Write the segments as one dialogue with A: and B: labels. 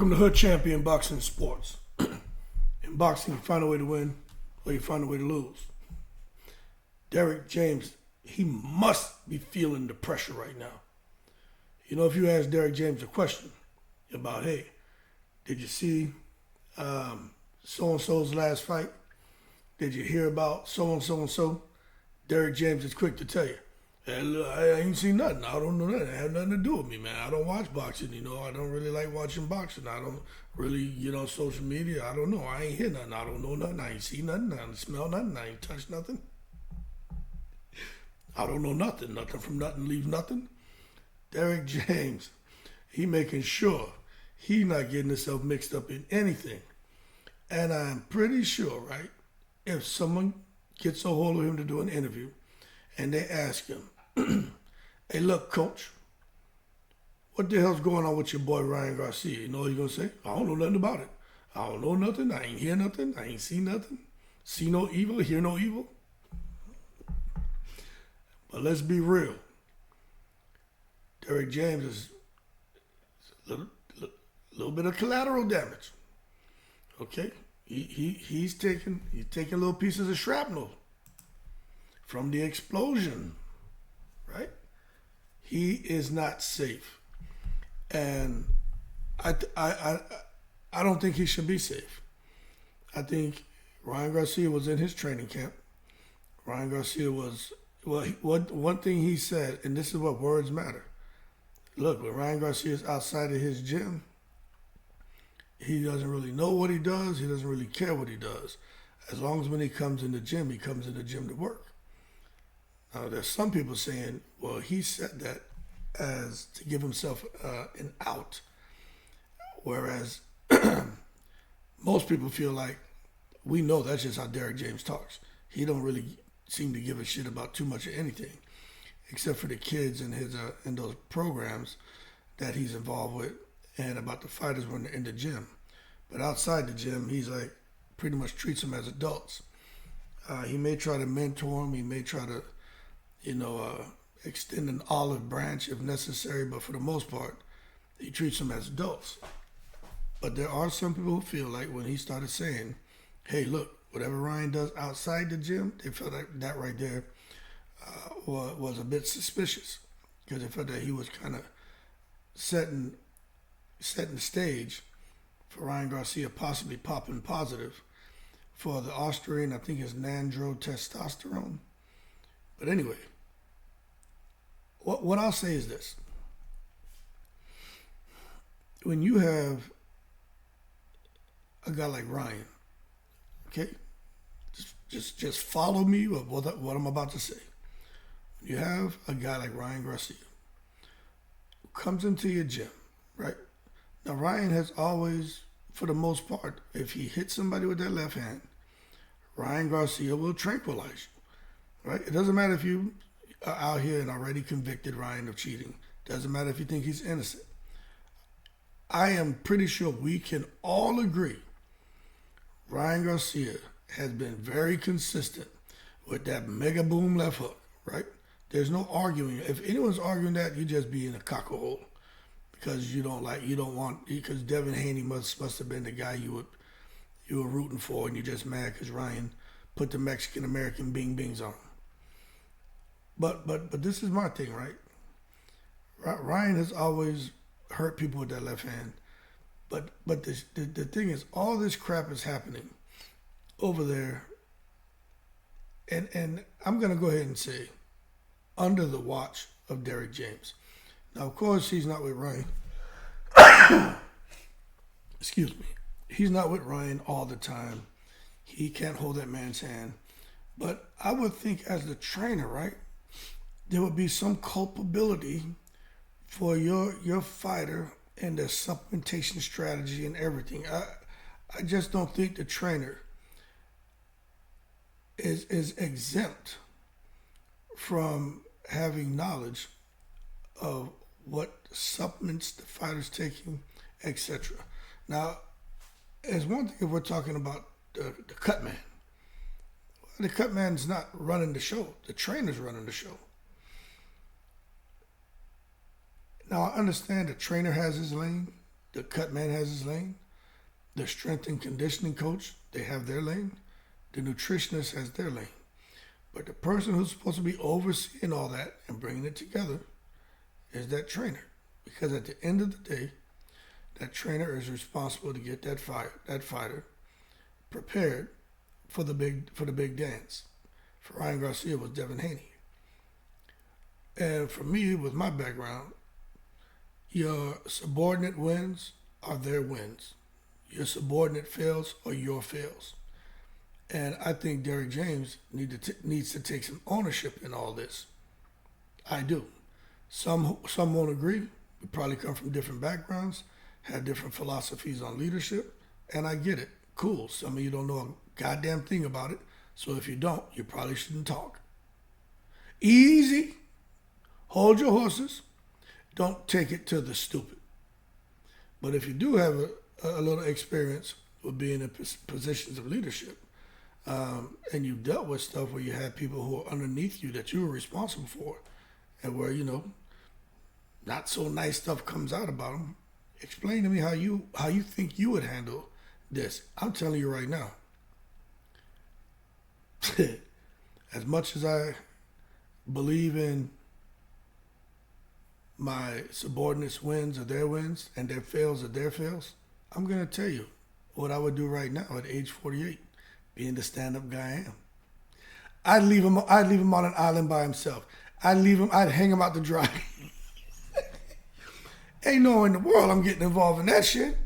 A: Welcome to Hood Champion Boxing Sports. In boxing, you find a way to win or you find a way to lose. Derrick James, he must be feeling the pressure right now. You know, if you ask Derrick James a question about, hey, did you see so-and-so's last fight? Did you hear about so-and-so? Derrick James is quick to tell you, hey, look, I ain't seen nothing. I don't know nothing. It had nothing to do with me, man. I don't watch boxing, you know. I don't really like watching boxing. I don't really get on social media. I don't know. I ain't hear nothing. I don't know nothing. I ain't see nothing. I ain't smell nothing. I ain't touched nothing. I don't know nothing. Nothing from nothing leaves nothing. Derrick James, he making sure he not getting himself mixed up in anything. And I'm pretty sure, right, if someone gets a hold of him to do an interview and they ask him, hey, look, coach, what the hell's going on with your boy Ryan Garcia? You know what he's going to say? I don't know nothing about it. I don't know nothing. I ain't hear nothing. I ain't seen nothing. See no evil, hear no evil. But let's be real. Derrick James is a little bit of collateral damage. Okay? He's taking little pieces of shrapnel from the explosion, right? He is not safe. And I don't think he should be safe. I think Ryan Garcia was in his training camp. Ryan Garcia was, one thing he said, and this is what words matter. Look, when Ryan Garcia is outside of his gym, he doesn't really know what he does. He doesn't really care what he does. As long as when he comes in the gym, he comes in the gym to work. Now, there's some people saying, well, he said that as to give himself an out. Whereas most people feel like, we know that's just how Derrick James talks. He don't really seem to give a shit about too much of anything, except for the kids and his in those programs that he's involved with, and about the fighters when they're in the gym. But outside the gym, he's like pretty much treats them as adults. He may try to mentor them. He may try to, extend an olive branch if necessary. But for the most part, he treats them as adults. But there are some people who feel like when he started saying, hey, look, whatever Ryan does outside the gym, they felt like that right there was a bit suspicious, because they felt that he was kind of setting the stage for Ryan Garcia possibly popping positive for the Austrian, I think it's nandrotestosterone. But anyway, what I'll say is this. When you have a guy like Ryan, okay, just follow me with what I'm about to say. You have a guy like Ryan Garcia who comes into your gym, right? Now, Ryan has always, for the most part, if he hits somebody with that left hand, Ryan Garcia will tranquilize you, right? It doesn't matter if you are out here and already convicted Ryan of cheating. Doesn't matter if you think he's innocent. I am pretty sure we can all agree Ryan Garcia has been very consistent with that mega boom left hook, right? There's no arguing. If anyone's arguing that, you just be in a cockahole. Because because Devin Haney must have been the guy you were rooting for, and you're just mad because Ryan put the Mexican American bing bings on him. But this is my thing, right? Ryan has always hurt people with that left hand, but the thing is, all this crap is happening over there, and I'm gonna go ahead and say, under the watch of Derrick James. Now, of course, he's not with Ryan. Excuse me. He's not with Ryan all the time. He can't hold that man's hand. But I would think as the trainer, right, there would be some culpability for your fighter and their supplementation strategy and everything. I just don't think the trainer is exempt from having knowledge of what supplements the fighter's taking, etc. Now, there's one thing if we're talking about the cut man. The cut man's not running the show. The trainer's running the show. Now, I understand the trainer has his lane The cut man has his lane. The strength and conditioning coach, they have their lane. The nutritionist has their lane. But the person who's supposed to be overseeing all that and bringing it together is that trainer. Because at the end of the day, that trainer is responsible to get that fighter prepared for the big dance. For Ryan Garcia was Devin Haney. And for me, with my background, your subordinate wins are their wins. Your subordinate fails are your fails. And I think Derrick James needs to take some ownership in all this. I do. Some won't agree. We probably come from different backgrounds, have different philosophies on leadership, and I get it. Cool. Some of you don't know a goddamn thing about it, so if you don't, you probably shouldn't talk. Easy. Hold your horses. Don't take it to the stupid. But if you do have a little experience with being in positions of leadership, and you've dealt with stuff where you had people who are underneath you that you were responsible for, and where, not so nice stuff comes out about them, explain to me how you think you would handle this. I'm telling you right now, as much as I believe in my subordinates' wins are their wins and their fails are their fails, I'm going to tell you what I would do right now at age 48, being the stand-up guy I am. I'd leave him on an island by himself. I'd hang him out to dry. Ain't no in the world I'm getting involved in that shit.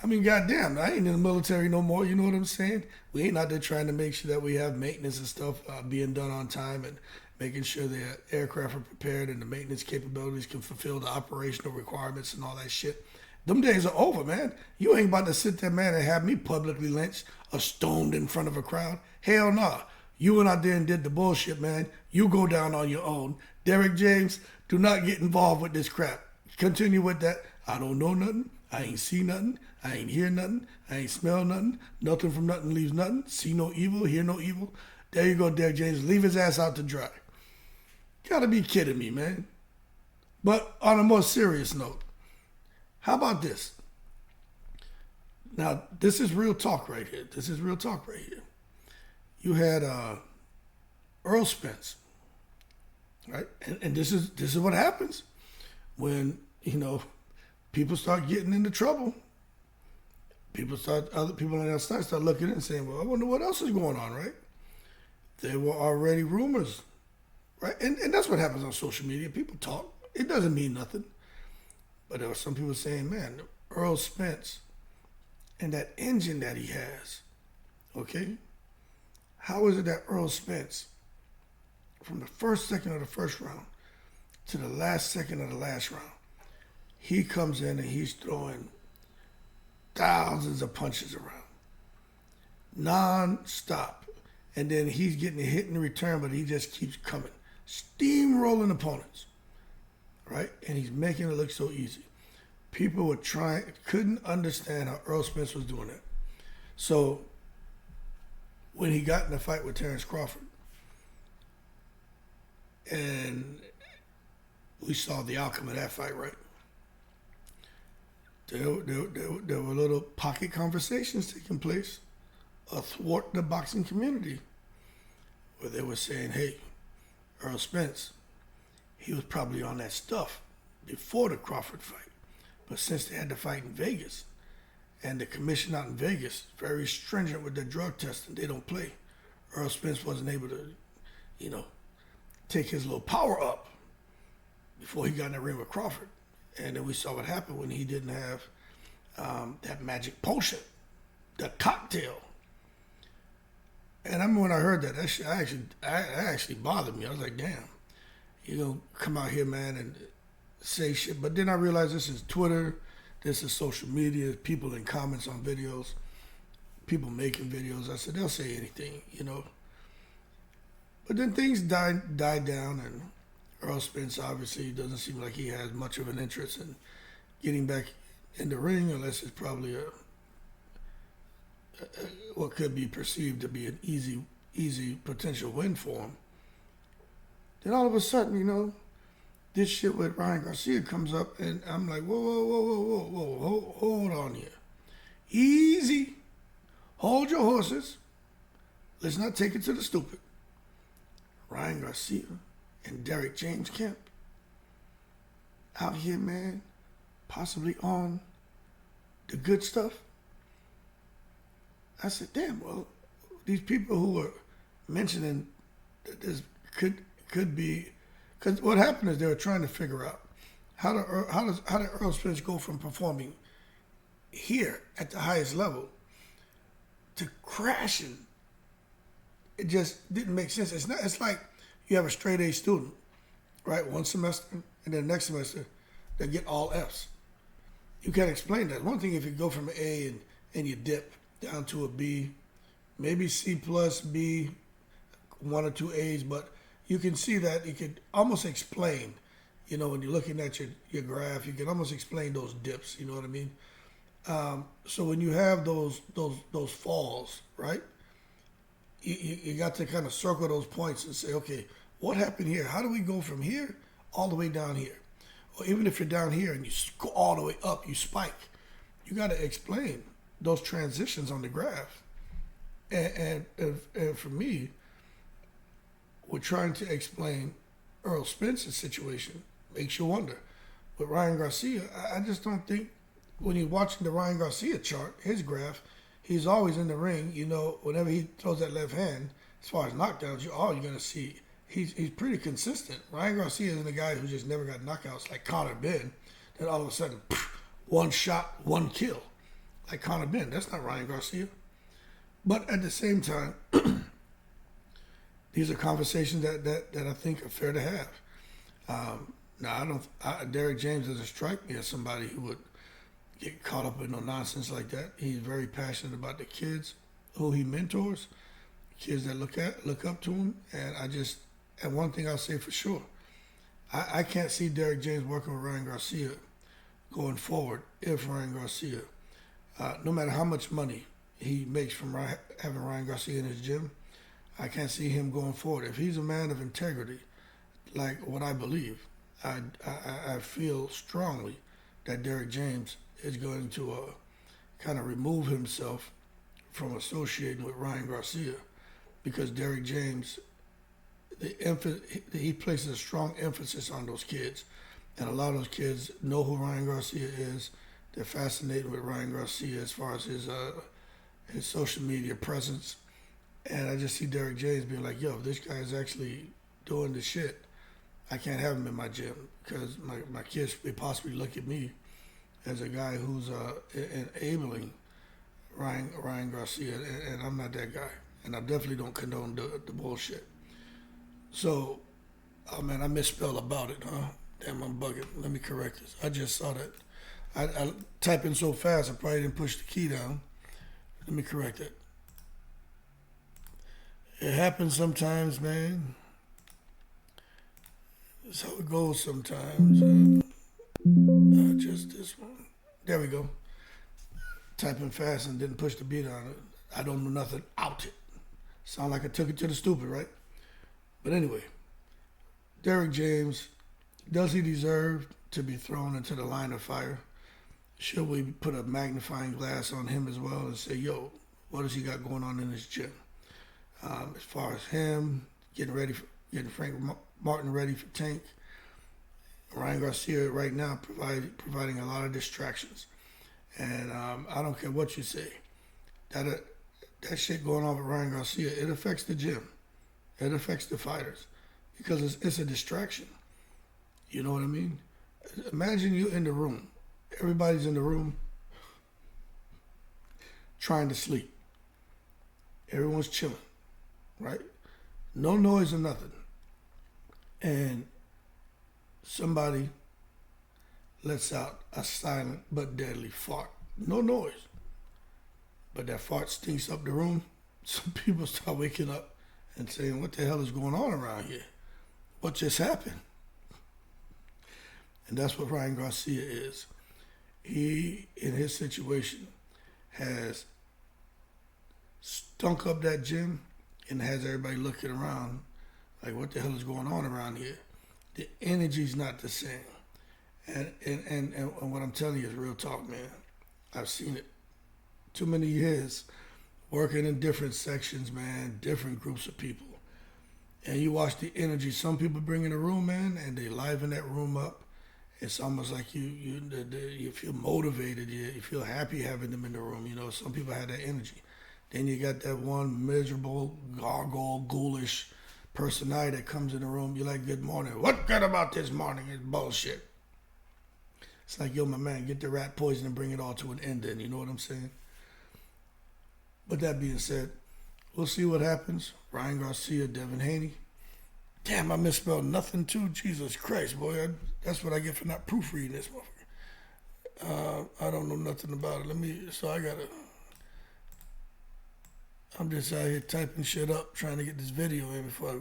A: I mean, goddamn, I ain't in the military no more, you know what I'm saying? We ain't out there trying to make sure that we have maintenance and stuff being done on time and making sure the aircraft are prepared and the maintenance capabilities can fulfill the operational requirements and all that shit. Them days are over, man. You ain't about to sit there, man, and have me publicly lynched or stoned in front of a crowd. Hell nah. You went out there and did the bullshit, man. You go down on your own. Derrick James, do not get involved with this crap. Continue with that. I don't know nothing. I ain't see nothing. I ain't hear nothing. I ain't smell nothing. Nothing from nothing leaves nothing. See no evil, hear no evil. There you go, Derrick James. Leave his ass out to dry. Gotta be kidding me, man. But on a more serious note, how about this? Now, this is real talk right here. You had Earl Spence, right? And this is what happens when, people start getting into trouble. Other people on the outside start looking in and saying, well, I wonder what else is going on, right? There were already rumors, right? And that's what happens on social media. People talk. It doesn't mean nothing. But there were some people saying, man, Earl Spence and that engine that he has, okay? How is it that Earl Spence, from the first second of the first round to the last second of the last round, he comes in and he's throwing thousands of punches around, non-stop. And then he's getting a hit in return, but he just keeps coming, steamrolling opponents, right? And he's making it look so easy. People couldn't understand how Earl Spence was doing it. So when he got in a fight with Terrence Crawford, and we saw the outcome of that fight, right? There were little pocket conversations taking place athwart the boxing community where they were saying, hey, Earl Spence, he was probably on that stuff before the Crawford fight. But since they had to fight in Vegas, and the commission out in Vegas, very stringent with their drug testing, they don't play. Earl Spence wasn't able to, take his little power up before he got in the ring with Crawford. And then we saw what happened when he didn't have that magic potion, the cocktail. And I remember when I heard that shit actually bothered me. I was like, damn, you don't come out here, man, and say shit. But then I realized this is Twitter, this is social media, people in comments on videos, people making videos. I said, they'll say anything, But then things died down, and Earl Spence obviously doesn't seem like he has much of an interest in getting back in the ring unless it's probably what could be perceived to be an easy potential win for him. Then all of a sudden, this shit with Ryan Garcia comes up, and I'm like, whoa, whoa, whoa, whoa, whoa, whoa, hold on here. Easy. Hold your horses. Let's not take it to the stupid. Ryan Garcia and Derek James Kemp out here, man, possibly on the good stuff. I said, damn, well, these people who were mentioning that this could be, because what happened is they were trying to figure out how did Earl Spence go from performing here at the highest level to crashing. It just didn't make sense. It's like you have a straight A student, right? One semester, and then next semester they get all Fs. You can't explain that. One thing if you go from an A and you dip down to a B, maybe C plus B, 1 or 2 A's, but you can see that you could almost explain, you know, when you're looking at your graph, you can almost explain those dips, you know what I mean? So when you have those falls, right, you got to kind of circle those points and say, okay, what happened here? How do we go from here all the way down here? Or even if you're down here and you go all the way up, you spike. You got to explain those transitions on the graph. And for me, we're trying to explain Earl Spence's situation. Makes you wonder. With Ryan Garcia, I just don't think when you're watching the Ryan Garcia chart, his graph, he's always in the ring. You know, whenever he throws that left hand, as far as knockdowns, you're going to see he's pretty consistent. Ryan Garcia isn't a guy who just never got knockouts like Conor Ben. Then all of a sudden, one shot, one kill, like Conor Ben. That's not Ryan Garcia. But at the same time, these are conversations that I think are fair to have. Now, Derek James doesn't strike me as somebody who would get caught up in no nonsense like that. He's very passionate about the kids who he mentors, kids that look up to him, and one thing I'll say for sure, I can't see Derek James working with Ryan Garcia going forward if Ryan Garcia, no matter how much money he makes from having Ryan Garcia in his gym, I can't see him going forward. If he's a man of integrity, like what I believe, I feel strongly that Derek James is going to kind of remove himself from associating with Ryan Garcia, because Derek James, he places a strong emphasis on those kids, and a lot of those kids know who Ryan Garcia is. They're fascinated with Ryan Garcia as far as his social media presence, and I just see Derek James being like, yo, if this guy is actually doing the shit, I can't have him in my gym, because my kids may possibly look at me as a guy who's enabling Ryan Garcia, and I'm not that guy, and I definitely don't condone the bullshit. So, oh man, I misspelled about it, huh? Damn, I'm bugging. Let me correct this. I just saw that. I typed in so fast, I probably didn't push the key down. Let me correct it. It happens sometimes, man. That's how it goes sometimes. Just this one. There we go. Typing fast and didn't push the beat on it. I don't know nothing out it. Sound like I took it to the stupid, right? But anyway, Derek James, does he deserve to be thrown into the line of fire? Should we put a magnifying glass on him as well and say, yo, what does he got going on in his gym? As far as him, getting Frank Martin ready for Tank, Ryan Garcia right now providing a lot of distractions. And I don't care what you say. That shit going on with Ryan Garcia, it affects the gym. It affects the fighters, because it's a distraction. You know what I mean? Imagine you in the room. Everybody's in the room trying to sleep. Everyone's chilling, right? No noise or nothing. And somebody lets out a silent but deadly fart. No noise. But that fart stinks up the room. Some people start waking up and saying, what the hell is going on around here? What just happened? And that's what Ryan Garcia is. He, in his situation, has stunk up that gym and has everybody looking around like, what the hell is going on around here? The energy's not the same. And what I'm telling you is real talk, man. I've seen it too many years working in different sections, man, different groups of people. And you watch the energy some people bring in the room, man, and they liven that room up. It's almost like you feel motivated. You feel happy having them in the room. You know, some people have that energy. Then you got that one miserable, gargoyle, ghoulish personality that comes in the room. You're like, good morning. What good about this morning? It's bullshit. It's like, yo, my man, get the rat poison and bring it all to an end then. You know what I'm saying? But that being said, we'll see what happens. Ryan Garcia, Devin Haney. Damn, I misspelled nothing too. Jesus Christ, boy. That's what I get for not proofreading this motherfucker. I don't know nothing about it. I'm just out here typing shit up, trying to get this video in before I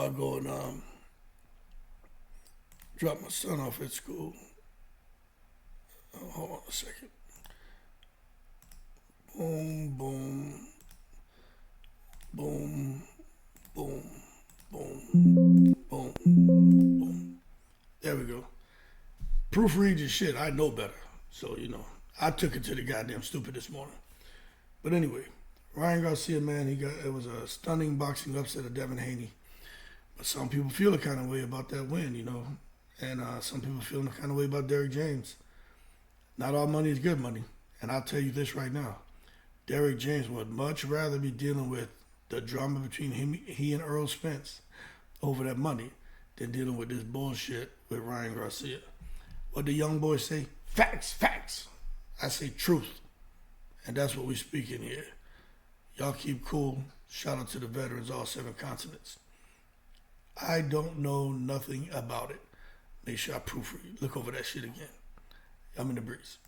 A: go and drop my son off at school. Hold on a second. Boom, boom, boom, boom, boom, boom, boom. There we go. Proofread your shit. I know better. So, you know, I took it to the goddamn stupid this morning. But anyway, Ryan Garcia, man, it was a stunning boxing upset of Devin Haney. But some people feel a kind of way about that win, you know. And some people feel a kind of way about Derrick James. Not all money is good money. And I'll tell you this right now. Derrick James would much rather be dealing with the drama between he and Earl Spence over that money than dealing with this bullshit with Ryan Garcia. What the young boys say? Facts, facts. I say truth. And that's what we speak in here. Y'all keep cool. Shout out to the veterans, all 7 continents. I don't know nothing about it. Make sure I proofread. Look over that shit again. I'm in the breeze.